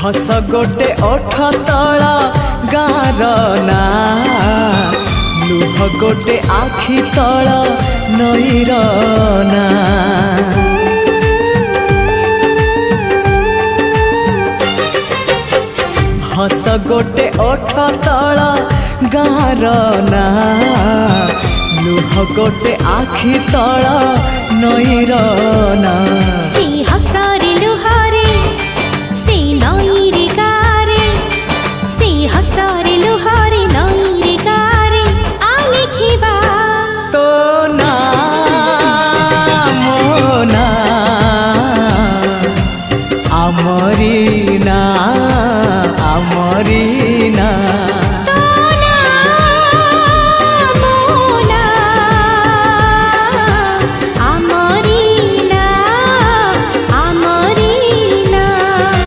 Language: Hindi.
हस गोटे ओठ तला गार ना लुह गोटे आखि तल नईर ना हस गोटे ओठ तला गार ना लुह गोटे आखि तल नईर ना से हसरे लुहारे से नईरे गारे से हसरे लुहारे नईरे गारे आ लिखिबा तो ना मोना आमरी ना